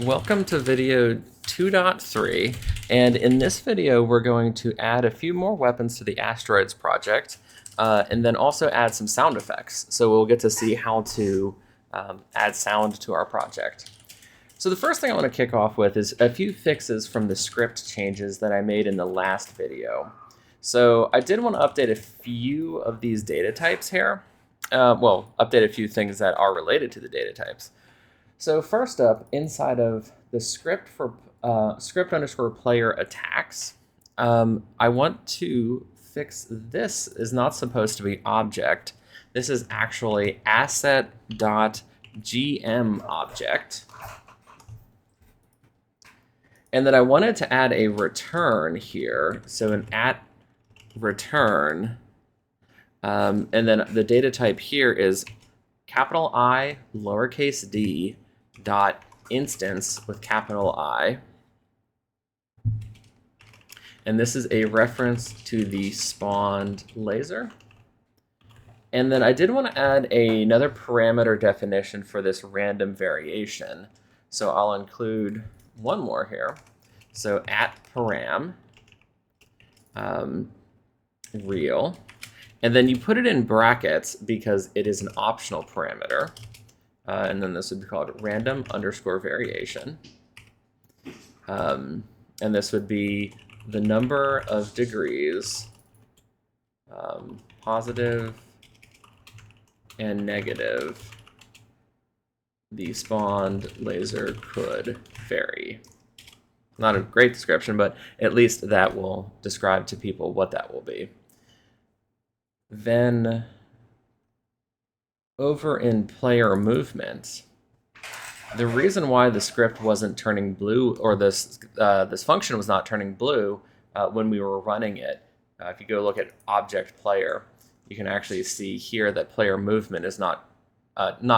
Welcome to video 2.3, and in this video we're going to add a few more weapons to the Asteroids project, and then also add some sound effects. So we'll get to see how to add sound to our project. So the first thing I want to kick off with is a few fixes from the script changes that I made in the last video. So I did want to update a few of these data types here. Update a few things that are related to the data types. So first up, inside of the script for script_player attacks, I want to fix this is not supposed to be object. This is actually asset.gm object. And then I wanted to add a return here, so an @return, and then the data type here is capital I, lowercase d, dot instance with capital I. And this is a reference to the spawned laser. And then I did want to add another parameter definition for this random variation. So I'll include one more here. So @param real. And then you put it in brackets because it is an optional parameter. And then this would be called random_variation. And this would be the number of degrees, positive and negative, the spawned laser could vary. Not a great description, but at least that will describe to people what that will be. Then over in player movement, the reason why the script wasn't turning blue, or this function was not turning blue when we were running it, if you go look at object player, you can actually see here that player movement is not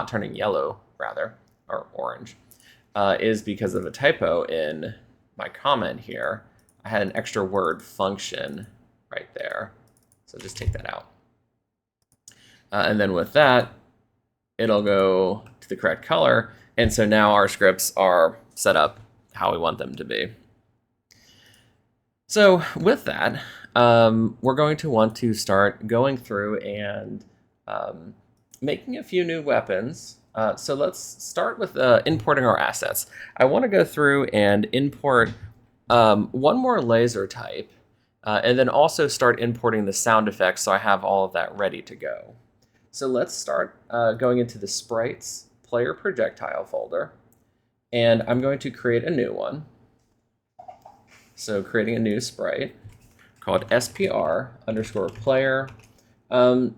turning yellow, rather, or orange, is because of a typo in my comment here. I had an extra word, function, right there. So just take that out. And then with that, it'll go to the correct color. And so now our scripts are set up how we want them to be. So with that, we're going to want to start going through and making a few new weapons. So let's start with importing our assets. I want to go through and import one more laser type, and then also start importing the sound effects so I have all of that ready to go. So let's start going into the sprites player projectile folder, and I'm going to create a new one. So creating a new sprite called SPR_player.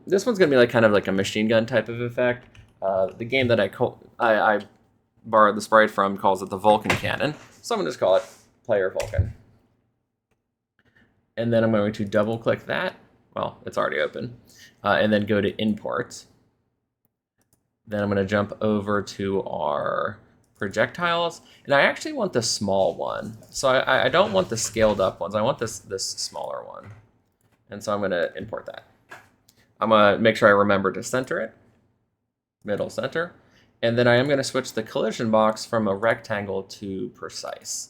This one's gonna be like kind of like a machine gun type of effect. The game that I borrowed the sprite from calls it the Vulcan cannon, so I'm gonna just call it player Vulcan. And then I'm going to double click that. Well, it's already open. And then go to import. Then I'm going to jump over to our projectiles. And I actually want the small one. So I don't want the scaled up ones. I want this smaller one. And so I'm going to import that. I'm going to make sure I remember to center it. Middle center. And then I am going to switch the collision box from a rectangle to precise.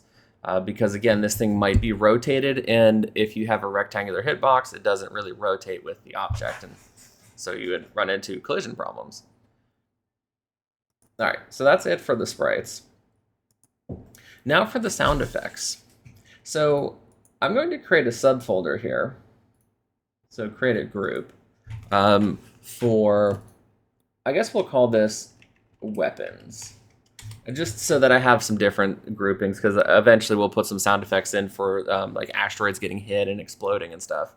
Because again, this thing might be rotated, and if you have a rectangular hitbox, it doesn't really rotate with the object, and so you would run into collision problems. All right, so that's it for the sprites. Now for the sound effects. So I'm going to create a subfolder here. So create a group for, I guess we'll call this weapons. Just so that I have some different groupings, because eventually we'll put some sound effects in for like asteroids getting hit and exploding and stuff.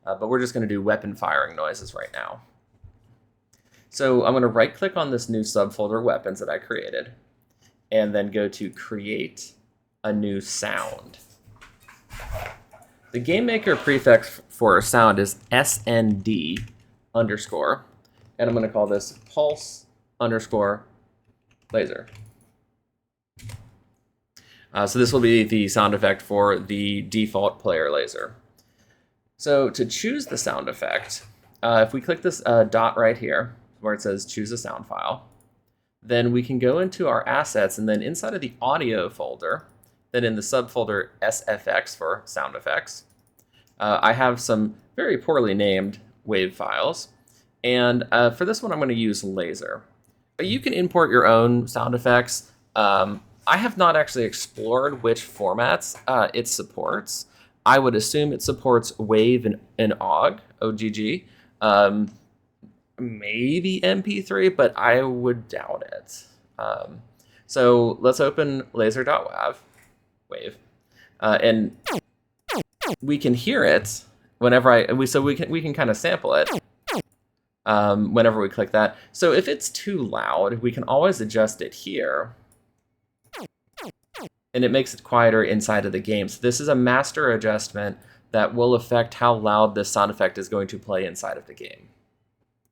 But we're just going to do weapon firing noises right now. So I'm going to right click on this new subfolder weapons that I created, and then go to create a new sound. The GameMaker prefix for sound is SND_, and I'm going to call this pulse_laser. So this will be the sound effect for the default player laser. So to choose the sound effect, if we click this dot right here, where it says choose a sound file, then we can go into our assets, and then inside of the audio folder, then in the subfolder SFX for sound effects, I have some very poorly named wave files. And for this one, I'm going to use laser. You can import your own sound effects. I have not actually explored which formats it supports. I would assume it supports wave and OGG. Maybe MP3, but I would doubt it. So let's open laser.wav, wave, and we can hear it whenever we can kind of sample it whenever we click that. So if it's too loud, we can always adjust it here, and it makes it quieter inside of the game. So this is a master adjustment that will affect how loud this sound effect is going to play inside of the game.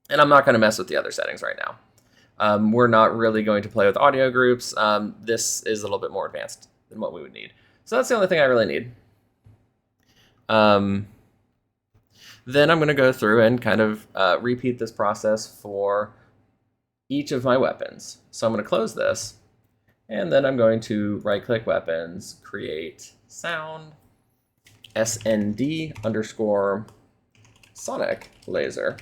And I'm not going to mess with the other settings right now. We're not really going to play with audio groups. This is a little bit more advanced than what we would need. So that's the only thing I really need. Then I'm going to go through and kind of repeat this process for each of my weapons. So I'm going to close this, and then I'm going to right-click weapons, create sound, SND _ sonic laser.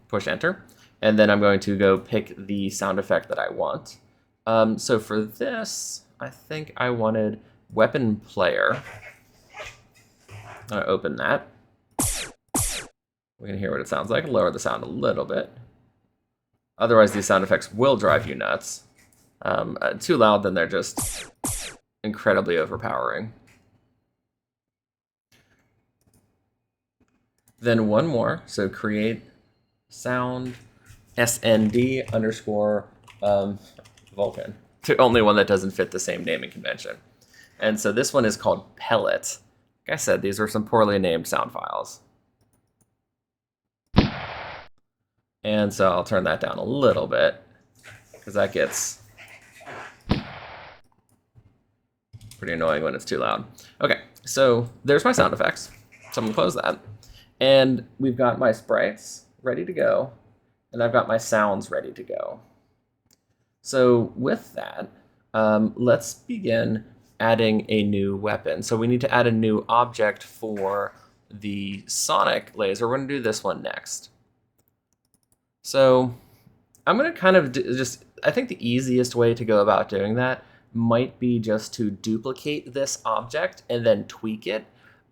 Push enter, and then I'm going to go pick the sound effect that I want. So for this, I think I wanted weapon player. I'm gonna open that. We can hear what it sounds like. Lower the sound a little bit. Otherwise, these sound effects will drive you nuts. Too loud, then they're just incredibly overpowering. Then one more, so create sound SND _ Vulcan. The only one that doesn't fit the same naming convention. And so this one is called Pellet. Like I said, these are some poorly named sound files. And so I'll turn that down a little bit, because that gets pretty annoying when it's too loud. Okay, so there's my sound effects. So I'm gonna close that. And we've got my sprites ready to go, and I've got my sounds ready to go. So with that, let's begin adding a new weapon. So we need to add a new object for the sonic laser. We're going to do this one next. So I'm going to kind of I think the easiest way to go about doing that might be just to duplicate this object and then tweak it.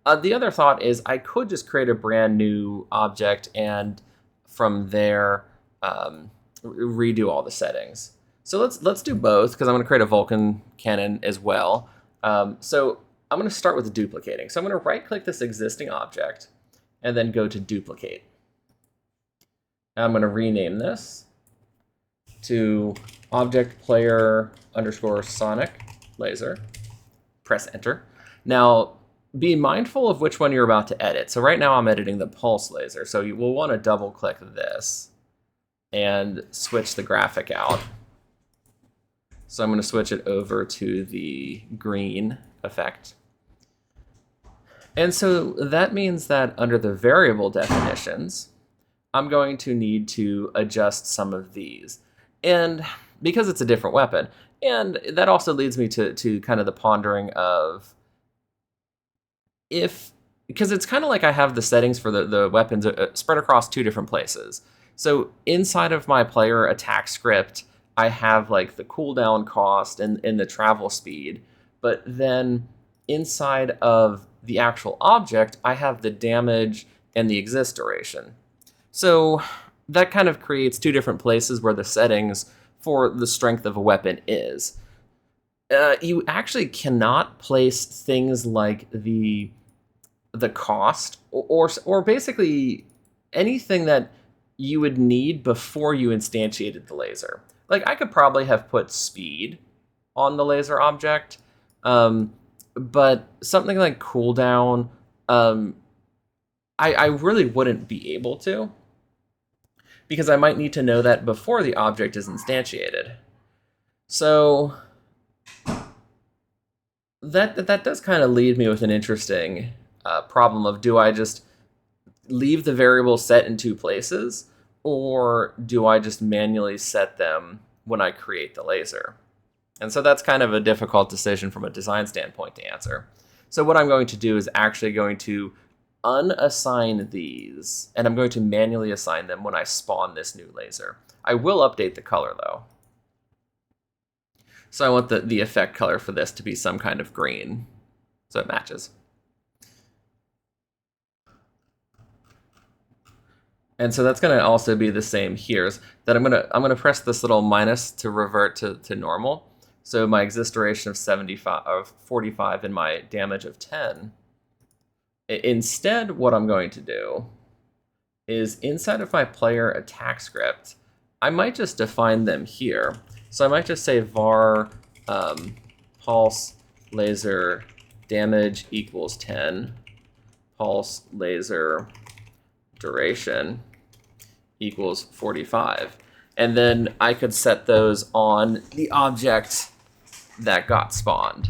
The other thought is I could just create a brand new object and from there redo all the settings. So let's do both, because I'm going to create a Vulcan cannon as well. So I'm going to start with duplicating. So I'm going to right click this existing object and then go to duplicate. And I'm going to rename this to object player _ sonic laser. Press enter. Now be mindful of which one you're about to edit. So right now I'm editing the pulse laser. So you will want to double click this and switch the graphic out. So I'm going to switch it over to the green effect. And so that means that under the variable definitions, I'm going to need to adjust some of these. And because it's a different weapon, and that also leads me to kind of the pondering of because it's kind of like I have the settings for the weapons spread across two different places. So inside of my player attack script, I have like the cooldown cost and the travel speed, but then inside of the actual object, I have the damage and the exist duration. So that kind of creates two different places where the settings for the strength of a weapon is. You actually cannot place things like the cost or basically anything that you would need before you instantiated the laser. Like I could probably have put speed on the laser object, but something like cooldown, I really wouldn't be able to, because I might need to know that before the object is instantiated. So that does kind of leave me with an interesting problem of, do I just leave the variable set in two places, or do I just manually set them when I create the laser? And so that's kind of a difficult decision from a design standpoint to answer. So what I'm going to do is actually going to unassign these, and I'm going to manually assign them when I spawn this new laser. I will update the color though. So I want the effect color for this to be some kind of green, so it matches. And so that's going to also be the same here. That I'm gonna press this little minus to revert to normal. So my exist duration of 45 and my damage of 10. Instead, what I'm going to do is inside of my player attack script, I might just define them here. So I might just say var pulse laser damage equals 10, pulse laser duration equals 45. And then I could set those on the object that got spawned.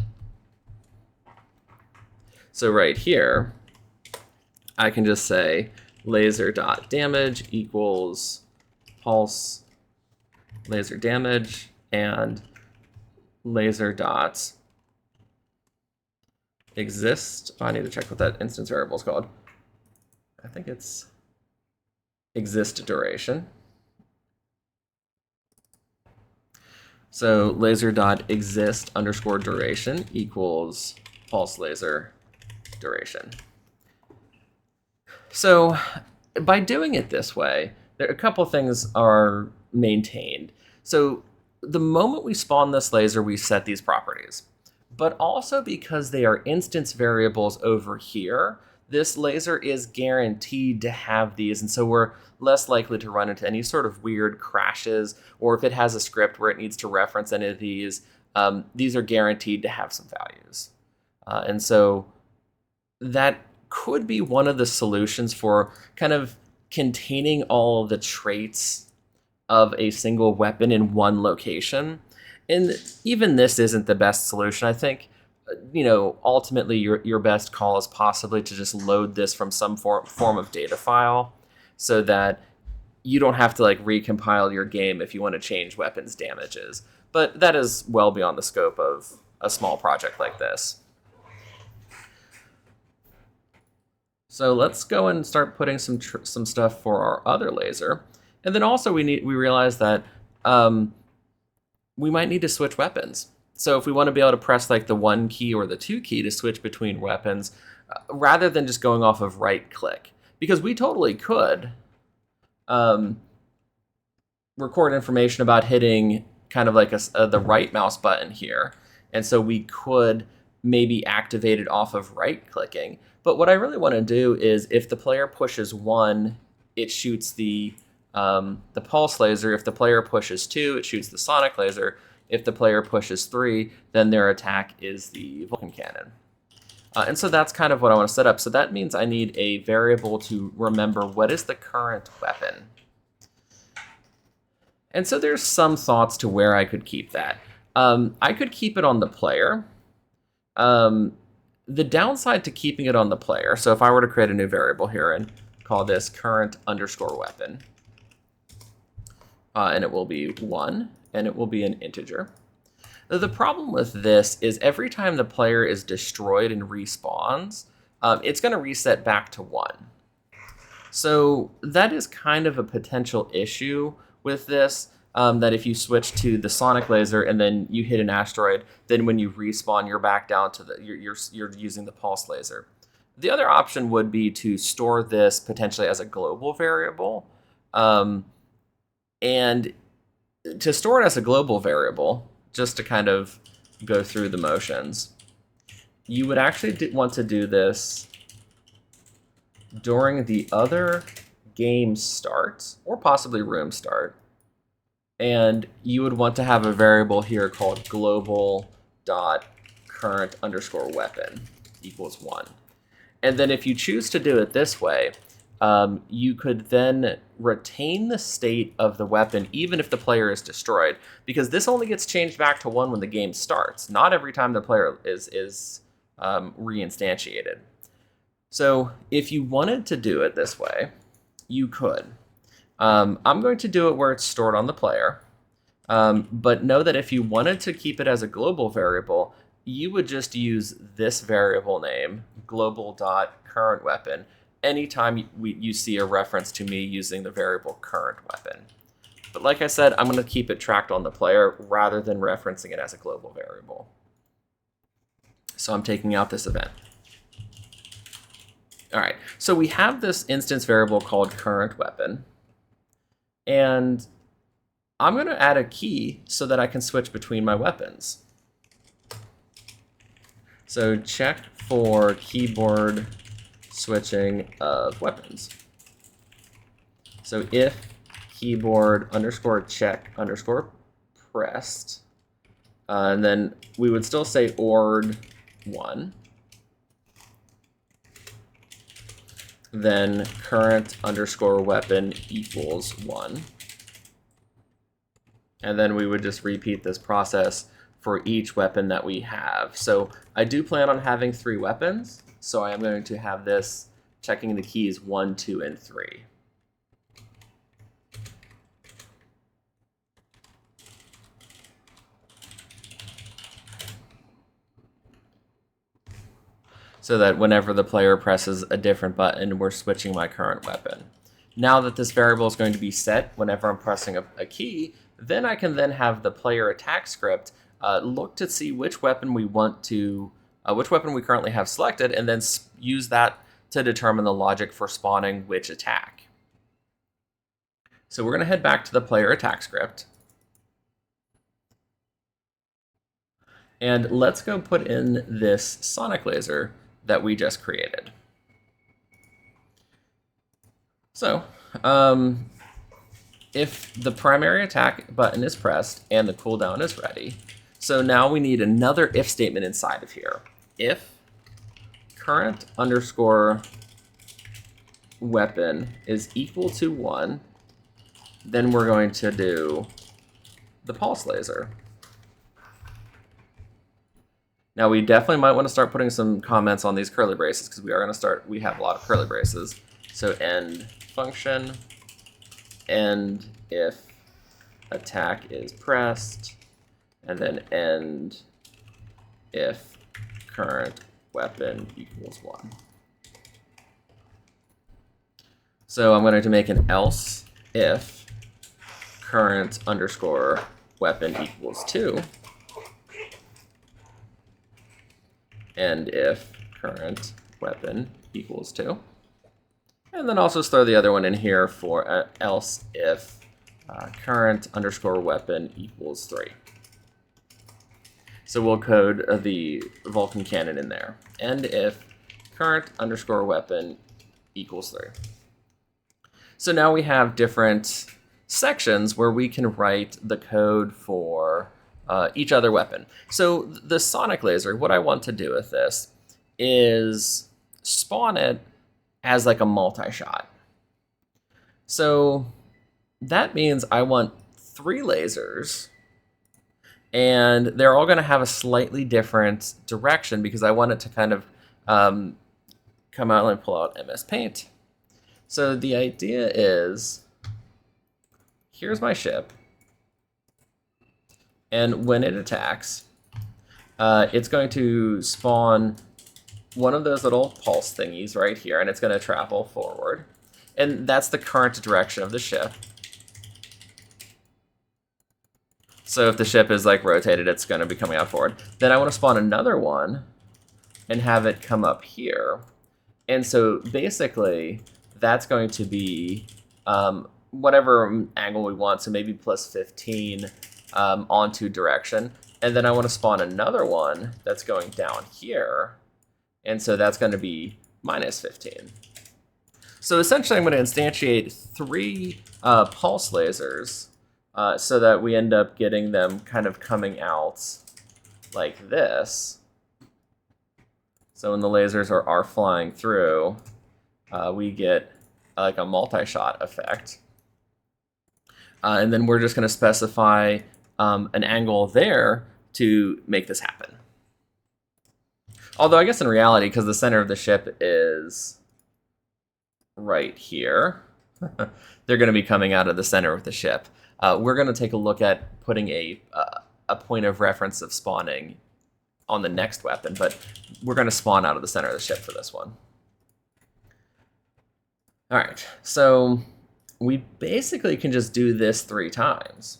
So right here, I can just say laser.damage equals pulse laser damage and laser dot exist. Oh, I need to check what that instance variable is called. I think it's exist duration. So laser.exist underscore duration equals pulse laser duration. So by doing it this way, there a couple things are maintained. So the moment we spawn this laser, we set these properties. But also because they are instance variables over here, this laser is guaranteed to have these, and so we're less likely to run into any sort of weird crashes, or if it has a script where it needs to reference any of these are guaranteed to have some values. And so that could be one of the solutions for kind of containing all of the traits of a single weapon in one location. And even this isn't the best solution. I think, ultimately your best call is possibly to just load this from some form of data file so that you don't have to recompile your game if you want to change weapons damages. But that is well beyond the scope of a small project like this. So let's go and start putting some stuff for our other laser. And then also we realize that we might need to switch weapons. So if we want to be able to press the 1 key or the 2 key to switch between weapons, rather than just going off of right click, because we totally could record information about hitting kind of the right mouse button here. And so we could maybe activate it off of right clicking. But what I really want to do is if the player pushes 1, it shoots the pulse laser. If the player pushes 2, it shoots the sonic laser. If the player pushes 3, then their attack is the Vulcan cannon. And so that's kind of what I want to set up. So that means I need a variable to remember what is the current weapon. And so there's some thoughts to where I could keep that. I could keep it on the player. The downside to keeping it on the player, so if I were to create a new variable here and call this current underscore weapon, and it will be 1, and it will be an integer. The problem with this is every time the player is destroyed and respawns, it's going to reset back to 1. So that is kind of a potential issue with this, that if you switch to the sonic laser and then you hit an asteroid, then when you respawn, you're back down to you're using the pulse laser. The other option would be to store this potentially as a global variable. And to store it as a global variable, just to kind of go through the motions, you would actually want to do this during the other game start, or possibly room start. And you would want to have a variable here called global.current underscore weapon equals 1. And then if you choose to do it this way, you could then retain the state of the weapon even if the player is destroyed, because this only gets changed back to 1 when the game starts, not every time the player is reinstantiated. So if you wanted to do it this way, you could. I'm going to do it where it's stored on the player. But know that if you wanted to keep it as a global variable, you would just use this variable name, global.currentWeapon, anytime you see a reference to me using the variable current weapon. But like I said, I'm going to keep it tracked on the player rather than referencing it as a global variable. So I'm taking out this event. All right, so we have this instance variable called current weapon, and I'm going to add a key so that I can switch between my weapons. So check for keyboard switching of weapons. So if keyboard underscore check underscore pressed, and then we would still say ord 1, then current underscore weapon equals 1. And then we would just repeat this process for each weapon that we have. So I do plan on having 3 weapons, so I am going to have this checking the keys 1, 2, and 3. So that whenever the player presses a different button, we're switching my current weapon. Now that this variable is going to be set whenever I'm pressing a key, then I can then have the player attack script look to see which weapon we want to, which weapon we currently have selected, and then use that to determine the logic for spawning which attack. So we're going to head back to the player attack script. And let's go put in this sonic laser that we just created. So, if the primary attack button is pressed and the cooldown is ready, so now we need another if statement inside of here. If current underscore weapon is equal to 1, then we're going to do the pulse laser. Now we definitely might want to start putting some comments on these curly braces because we have a lot of curly braces. So end function, end if attack is pressed, and then end if current weapon equals 1. So I'm going to make an else if current underscore weapon equals 2, and if current weapon equals 2. And then also throw the other one in here for else if current underscore weapon equals 3. So we'll code the Vulcan cannon in there. And if current underscore weapon equals 3. So now we have different sections where we can write the code for each other weapon. So the sonic laser, what I want to do with this is spawn it as like a multi-shot. So that means I want 3 lasers, and they're all going to have a slightly different direction because I want it to kind of come out and pull out MS Paint. So the idea is, here's my ship, and when it attacks, it's going to spawn one of those little pulse thingies right here, and it's going to travel forward. And that's the current direction of the ship. So if the ship is like rotated, it's going to be coming out forward. Then I want to spawn another one and have it come up here. And so basically, that's going to be whatever angle we want, so maybe plus 15 onto direction. And then I want to spawn another one that's going down here. And so that's going to be minus 15. So essentially, I'm going to instantiate 3 pulse lasers so that we end up getting them kind of coming out like this. So when the lasers are flying through, we get like a multi-shot effect. And then we're just going to specify an angle there to make this happen. Although I guess in reality, because the center of the ship is right here, They're going to be coming out of the center of the ship. We're going to take a look at putting a point of reference of spawning on the next weapon, but we're going to spawn out of the center of the ship for this one. All right, so we basically can just do this 3 times.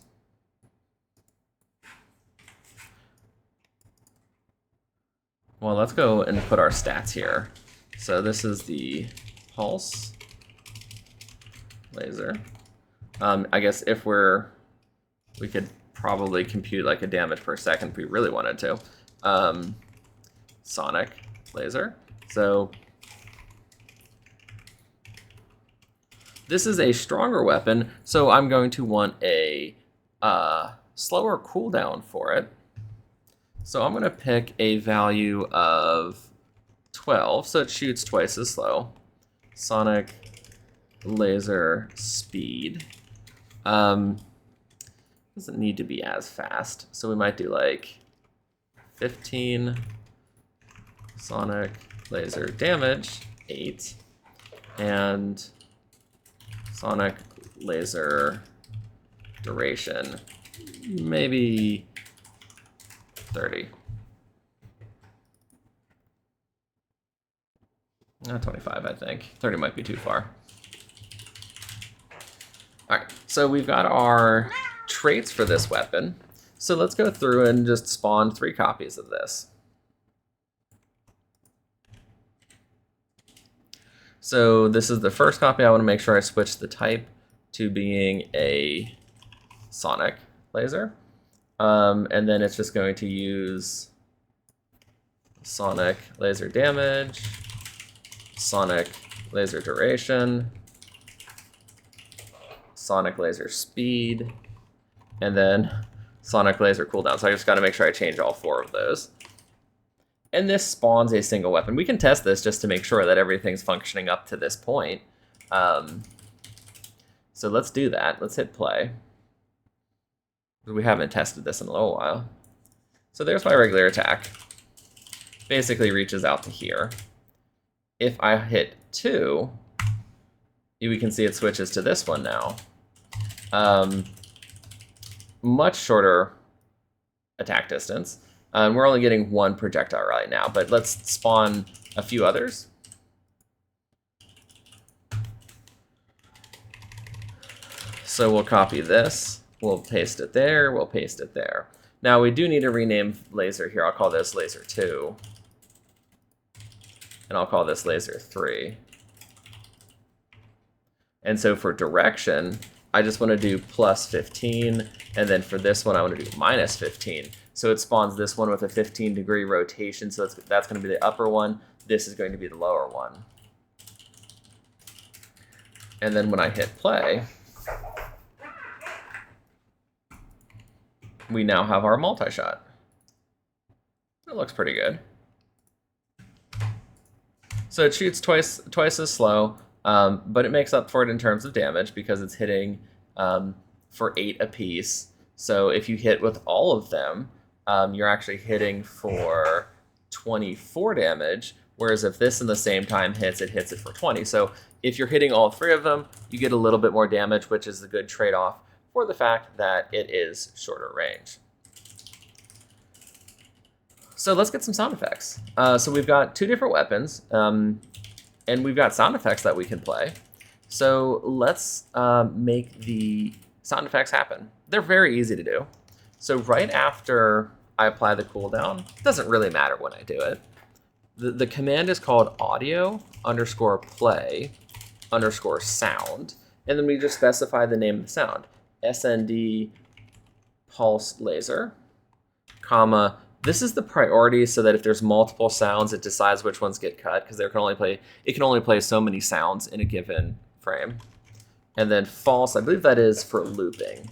Well, let's go and put our stats here. So this is the pulse laser. I guess if we could probably compute like a damage per second if we really wanted to. Sonic laser. So this is a stronger weapon, so I'm going to want a slower cooldown for it. So I'm going to pick a value of 12, so it shoots twice as slow. Sonic laser speed. Doesn't need to be as fast, so we might do like 15. Sonic laser damage 8, and sonic laser duration maybe 30. 25, I think. 30 might be too far. All right, so we've got our traits for this weapon. So let's go through and just spawn 3 copies of this. So this is the first copy. I want to make sure I switch the type to being a sonic laser. And then it's just going to use sonic laser damage, sonic laser duration, sonic laser speed, and then sonic laser cooldown. So I just got to make sure I change all 4 of those. And this spawns a single weapon. We can test this just to make sure that everything's functioning up to this point. So let's do that. Let's hit play. We haven't tested this in a little while. So there's my regular attack. Basically reaches out to here. If I hit 2, we can see it switches to this one now. Much shorter attack distance. We're only getting 1 projectile right now, but let's spawn a few others. So we'll copy this. We'll paste it there, we'll paste it there. Now we do need to rename laser here. I'll call this laser 2. And I'll call this laser 3. And so for direction, I just want to do plus 15. And then for this one, I want to do minus 15. So it spawns this one with a 15-degree rotation. So that's going to be the upper one. This is going to be the lower one. And then when I hit play, we now have our multi-shot. It looks pretty good. So it shoots twice as slow, but it makes up for it in terms of damage because it's hitting for 8 apiece. So if you hit with all of them, you're actually hitting for 24 damage, whereas if this in the same time hits, it hits it for 20. So if you're hitting all 3 of them, you get a little bit more damage, which is a good trade-off for the fact that it is shorter range. So let's get some sound effects. So we've got 2 different weapons, and we've got sound effects that we can play. So let's make the sound effects happen. They're very easy to do. So right after I apply the cooldown, it doesn't really matter when I do it. The command is called audio_play_sound, and then we just specify the name of the sound. SND pulse laser, comma, this is the priority so that if there's multiple sounds, it decides which ones get cut because it can only play so many sounds in a given frame. And then false, I believe that is for looping.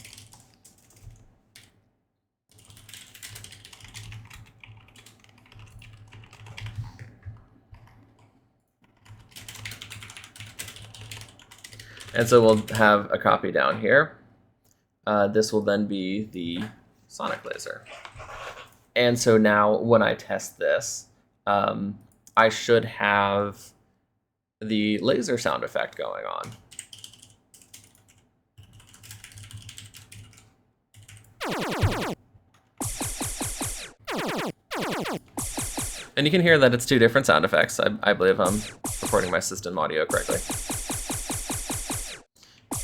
And so we'll have a copy down here. This will then be the sonic laser. And so now when I test this, I should have the laser sound effect going on. And you can hear that it's two different sound effects. I believe I'm recording my system audio correctly.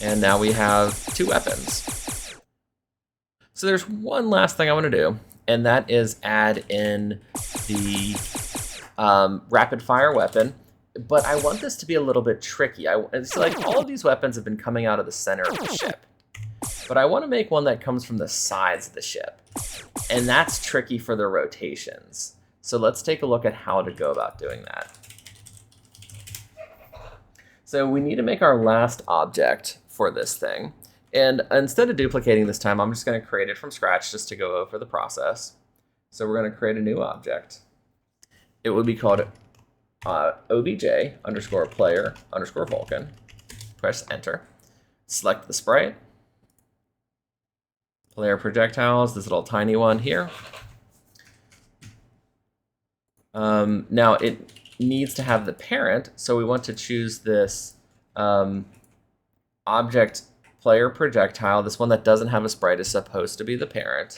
And now we have two weapons. So there's one last thing I want to do, and that is add in the rapid fire weapon. But I want this to be a little bit tricky. So like all of these weapons have been coming out of the center of the ship. But I want to make one that comes from the sides of the ship. And that's tricky for the rotations. So let's take a look at how to go about doing that. So we need to make our last object for this thing. And instead of duplicating this time, I'm just going to create it from scratch just to go over the process. So we're going to create a new object. It would be called obj underscore player underscore Vulcan. Press enter. Select the sprite. Player projectiles, this little tiny one here. Now it needs to have the parent, so we want to choose this object player projectile. This one that doesn't have a sprite is supposed to be the parent.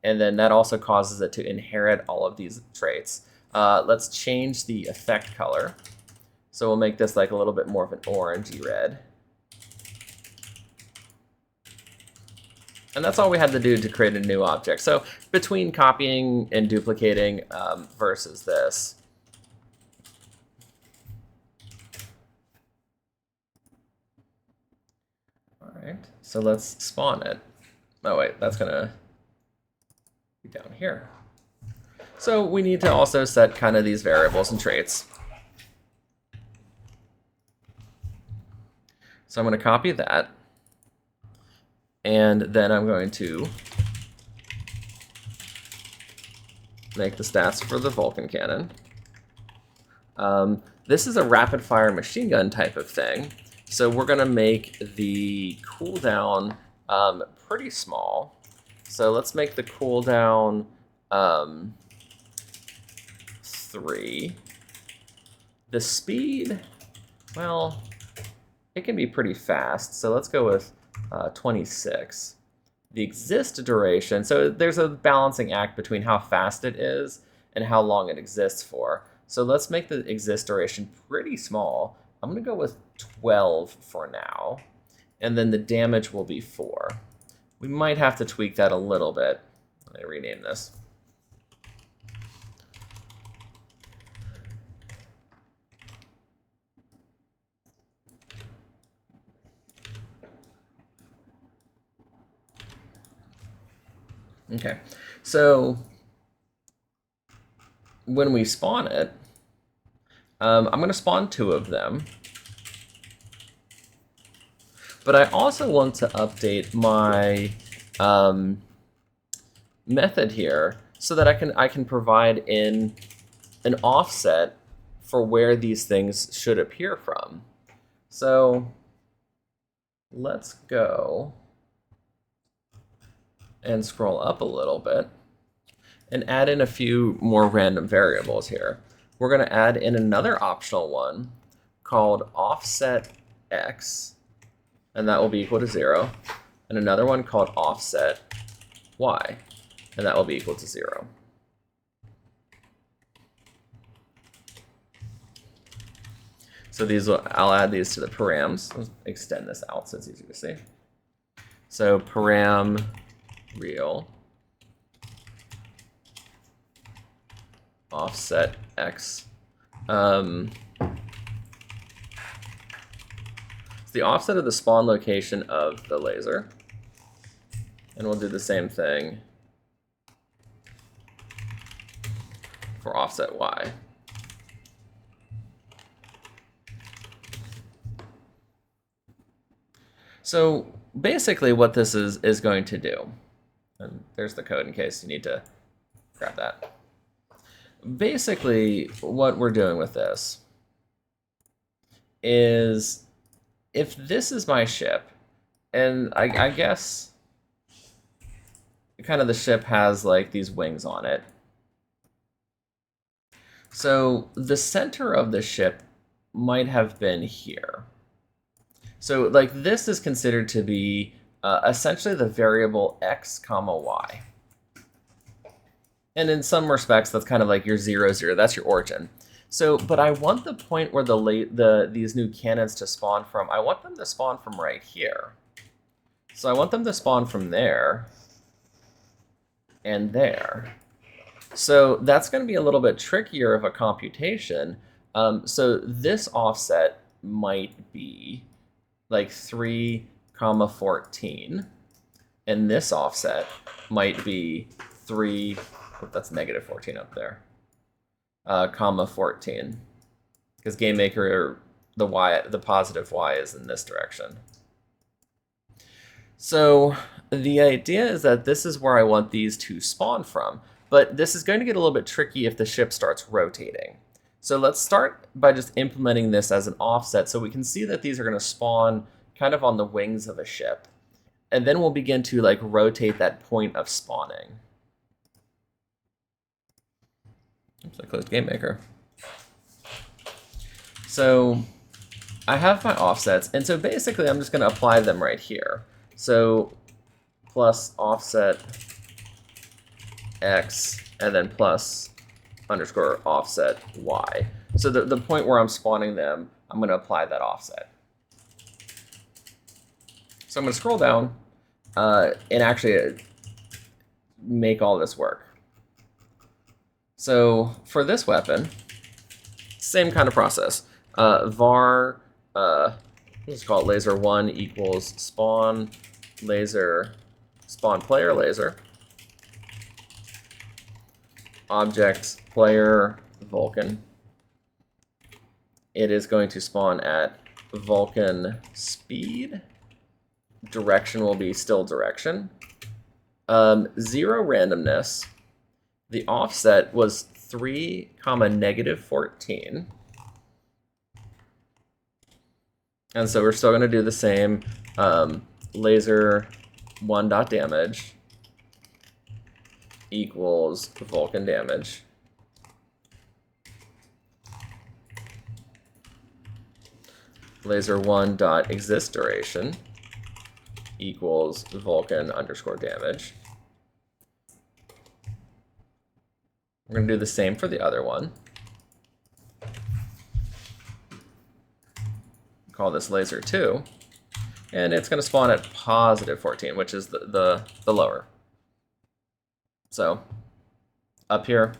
And then that also causes it to inherit all of these traits. Let's change the effect color. So we'll make this like a little bit more of an orangey red. And that's all we had to do to create a new object. So between copying and duplicating versus this. All right, so let's spawn it. Oh wait, that's gonna be down here. So we need to also set kind of these variables and traits. So I'm gonna copy that. And then I'm going to make the stats for the Vulcan cannon. This is a rapid fire machine gun type of thing. So we're going to make the cooldown pretty small. So let's make the cooldown 3. The speed, well, it can be pretty fast. So let's go with 26. The exist duration, so there's a balancing act between how fast it is and how long it exists for. So let's make the exist duration pretty small. I'm going to go with 12 for now. And then the damage will be 4. We might have to tweak that a little bit. Let me rename this. Okay, so when we spawn it, I'm going to spawn 2 of them. But I also want to update my method here so that I can provide in an offset for where these things should appear from. So let's go and scroll up a little bit and add in a few more random variables here. We're going to add in another optional one called offset x, and that will be equal to 0, and another one called offset y, and that will be equal to 0. So I'll add these to the params. Let's extend this out so it's easy to see. So param real offset x. It's the offset of the spawn location of the laser. And we'll do the same thing for offset y. So basically what this is going to do, and there's the code in case you need to grab that. Basically, what we're doing with this is, if this is my ship, and I guess kind of the ship has like these wings on it. So the center of the ship might have been here. So like this is considered to be essentially the variable x comma y. And in some respects, that's kind of like your 0, 0. That's your origin. So, but I want the point where these new cannons to spawn from, I want them to spawn from right here. So I want them to spawn from there and there. So that's going to be a little bit trickier of a computation. So this offset might be like 3, 14. And this offset might be 3, that's negative 14 up there, comma 14. Because GameMaker, the positive y is in this direction. So the idea is that this is where I want these to spawn from, but this is going to get a little bit tricky if the ship starts rotating. So let's start by just implementing this as an offset so we can see that these are going to spawn kind of on the wings of a ship. And then we'll begin to like rotate that point of spawning. Oops, I closed GameMaker. So I have my offsets, and so basically I'm just going to apply them right here. So plus offset x, and then plus underscore offset y. So the point where I'm spawning them, I'm going to apply that offset. So I'm going to scroll down and actually make all this work. So for this weapon, same kind of process. Var, let's call it laser 1 equals spawn laser, spawn player laser, object player Vulcan. It is going to spawn at Vulcan speed. Direction will be still direction. 0 randomness. The offset was 3, negative 14. And so we're still going to do the same. Laser 1 dot damage equals Vulcan damage. Laser 1 dot exist duration equals Vulcan underscore damage. We're going to do the same for the other one. Call this laser 2. And it's going to spawn at positive 14, which is the lower. So up here,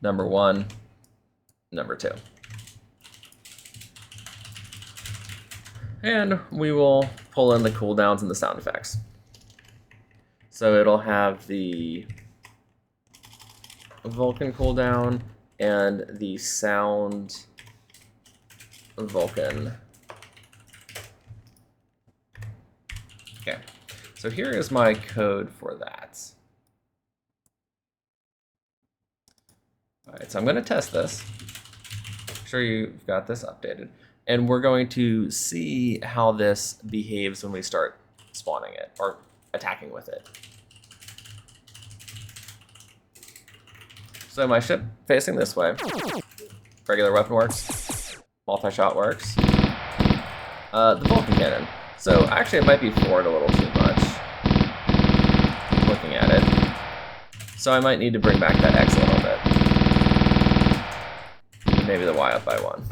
number 1, number 2. And we will pull in the cooldowns and the sound effects. So it'll have the Vulcan cooldown and the sound Vulcan. Okay, so here is my code for that. All right, so I'm going to test this. Make sure you've got this updated. And we're going to see how this behaves when we start spawning it or attacking with it. So my ship facing this way. Regular weapon works. Multi-shot works. The Vulcan cannon. So actually it might be forward a little too much. Looking at it. So I might need to bring back that X a little bit. And maybe the Y up by 1.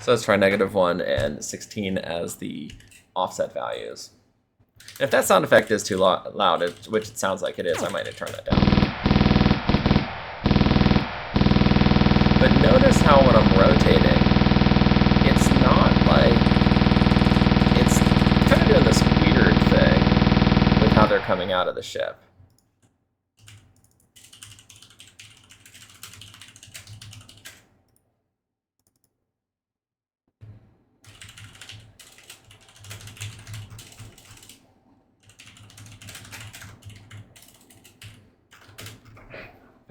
So let's try -1 and 16 as the offset values. And if that sound effect is too loud, which it sounds like it is, I might need to turn that down. But notice how when I'm rotating, it's not like, it's kind of doing this weird thing with how they're coming out of the ship.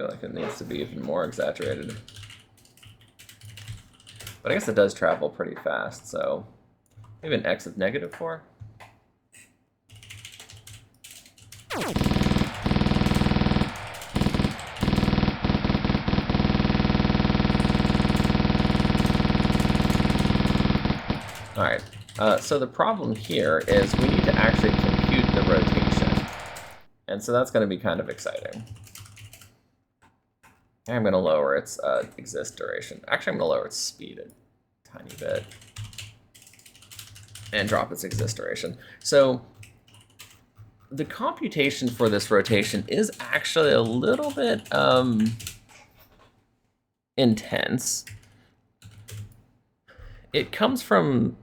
I feel like it needs to be even more exaggerated. But I guess it does travel pretty fast, so maybe an X of -4. All right, so the problem here is we need to actually compute the rotation. And so that's going to be kind of exciting. I'm going to lower its exist duration. Actually, I'm going to lower its speed a tiny bit and drop its exist duration. So the computation for this rotation is actually a little bit intense. It comes from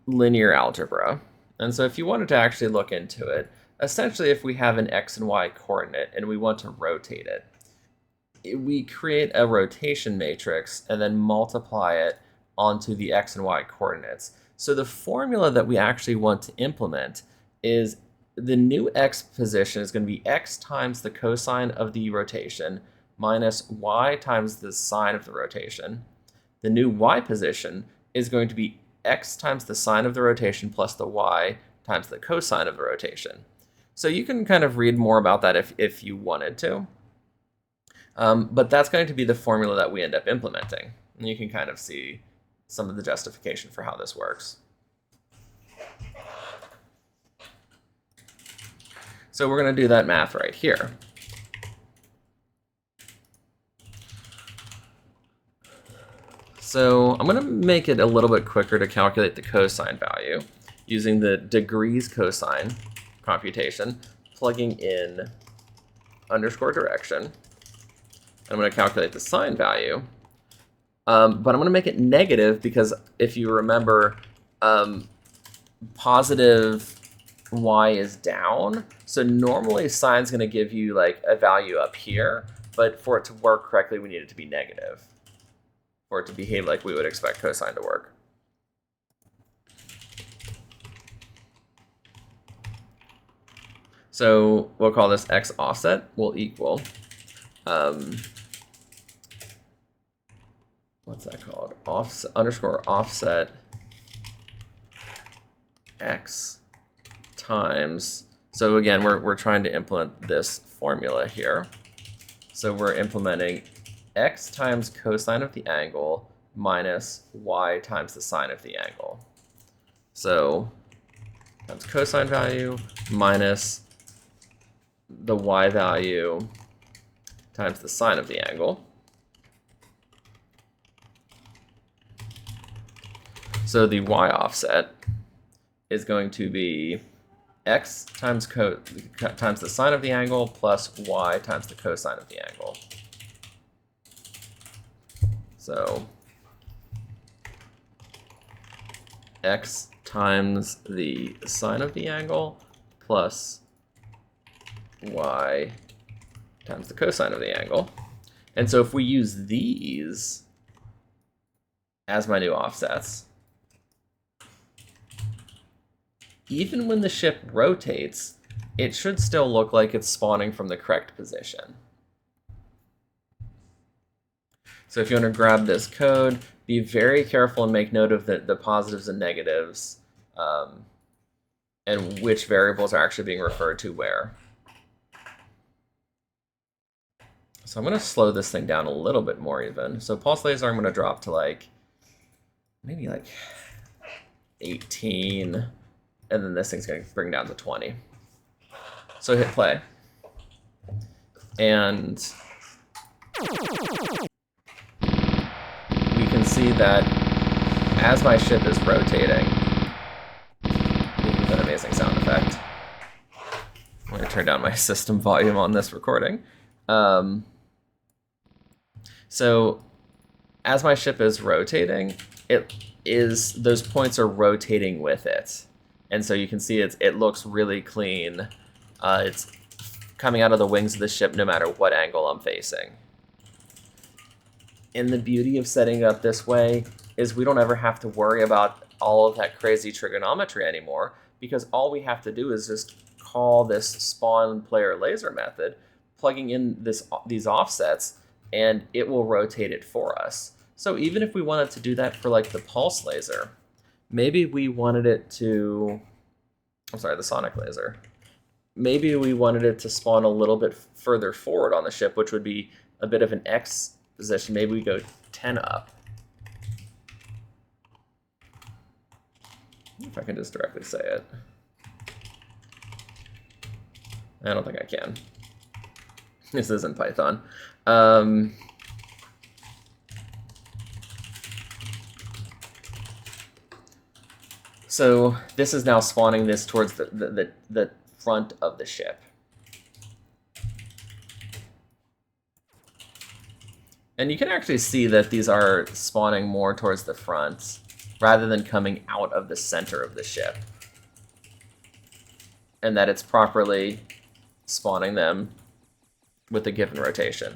linear algebra. And so if you wanted to actually look into it, essentially if we have an x and y coordinate and we want to rotate it, we create a rotation matrix and then multiply it onto the x and y coordinates. So the formula that we actually want to implement is the new x position is going to be x times the cosine of the rotation minus y times the sine of the rotation. The new y position is going to be x times the sine of the rotation plus the y times the cosine of the rotation. So you can kind of read more about that if you wanted to. But that's going to be the formula that we end up implementing. And you can kind of see some of the justification for how this works. So we're going to do that math right here. So I'm going to make it a little bit quicker to calculate the cosine value using the degrees cosine computation, plugging in underscore direction. I'm going to calculate the sine value, but I'm going to make it negative because if you remember, positive y is down. So normally sine's going to give you like a value up here, but for it to work correctly, we need it to be negative for it to behave like we would expect cosine to work. So we'll call this x offset will equal, what's that called? Offset, underscore offset x times, so again, we're trying to implement this formula here. So we're implementing x times cosine of the angle minus y times the sine of the angle. So times cosine value minus the y value times the sine of the angle. So the y offset is going to be x times the sine of the angle plus y times the cosine of the angle. So x times the sine of the angle plus y times the cosine of the angle. And so if we use these as my new offsets, even when the ship rotates, it should still look like it's spawning from the correct position. So if you want to grab this code, be very careful and make note of the positives and negatives, and which variables are actually being referred to where. So I'm going to slow this thing down a little bit more even. So pulse laser I'm going to drop to like, maybe like 18, and then this thing's going to bring down to 20. So hit play. And we can see that as my ship is rotating, with an amazing sound effect. I'm going to turn down my system volume on this recording. So as my ship is rotating, those points are rotating with it. And so you can see it looks really clean. It's coming out of the wings of the ship no matter what angle I'm facing. And the beauty of setting it up this way is we don't ever have to worry about all of that crazy trigonometry anymore, because all we have to do is just call this spawn player laser method, plugging in these offsets, and it will rotate it for us. So even if we wanted to do that for like the pulse laser, maybe we wanted it to, the sonic laser. Maybe we wanted it to spawn a little bit further forward on the ship, which would be a bit of an X position. Maybe we go 10 up. If I can just directly say it. I don't think I can. This isn't Python. So this is now spawning this towards the front of the ship. And you can actually see that these are spawning more towards the front rather than coming out of the center of the ship. And that it's properly spawning them with a given rotation.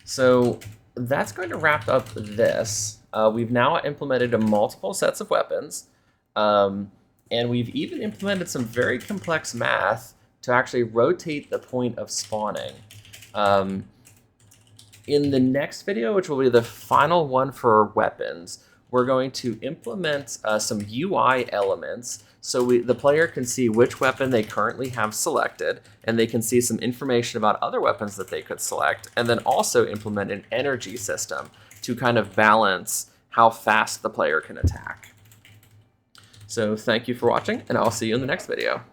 So that's going to wrap up this. We've now implemented multiple sets of weapons, and we've even implemented some very complex math to actually rotate the point of spawning. In the next video, which will be the final one for weapons, we're going to implement some UI elements so the player can see which weapon they currently have selected, and they can see some information about other weapons that they could select, and then also implement an energy system to kind of balance how fast the player can attack. So thank you for watching, and I'll see you in the next video.